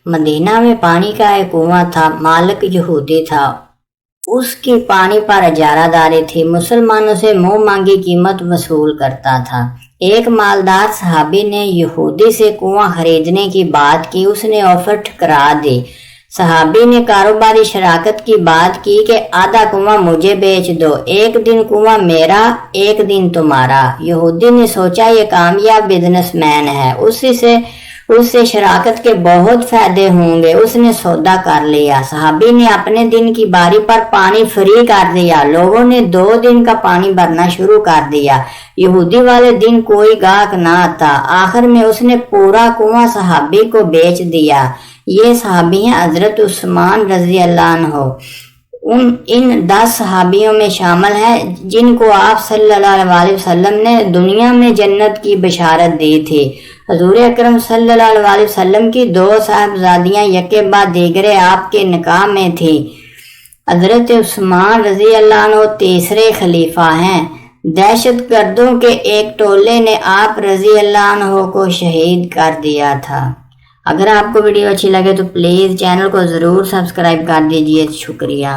Medina में पानी का एक कुआं था। मालिक यहूदी था, उसकी पानी पर इजारादारी थी। मुसलमानों से मुंह मांगी कीमत वसूल करता था। एक मालदार सहाबी ने यहूदी से कुआं खरीदने की बात की। उसने ऑफर ठुकरा दी। सहाबी ने कारोबारी शराकत की बात की कि आधा कुआं मुझे बेच दो, एक दिन कुआं मेरा, एक दिन तुम्हारा। यहूदी ने सोचा ये कामयाब बिजनेसमैन है, उससे शराकत के बहुत फायदे होंगे। उसने सौदा कर लिया। सहाबी ने अपने दिन की बारी पर पानी फ्री कर दिया। लोगों ने 2 दिन का पानी भरना शुरू कर दिया। यहूदी वाले दिन कोई गाहक ना आता। आखिर में उसने पूरा कुआं सहाबी को बेच दिया। ये सहाबी हैं हजरत उस्मान रजी अल्लाह अन्हु। इन 10 सहाबियों में शामिल है जिनको आप सल्लल्लाहु अलैहि वसल्लम ने दुनिया में जन्नत की बशारत दी थी। हजूर अकरम सल्लल्लाहु अलैहि वसल्लम की 2 साहबजादियां यके बाद दीगरे आपके निकाह में थी। हजरत उस्मान रजी अल्लाह अन्हु तीसरे खलीफा हैं। दहशत गर्दों के एक टोले ने आप रजी अल्लाह अन्हु को शहीद कर दिया था। अगर आपको वीडियो अच्छी लगे तो प्लीज़ चैनल को ज़रूर सब्सक्राइब कर दीजिए। शुक्रिया।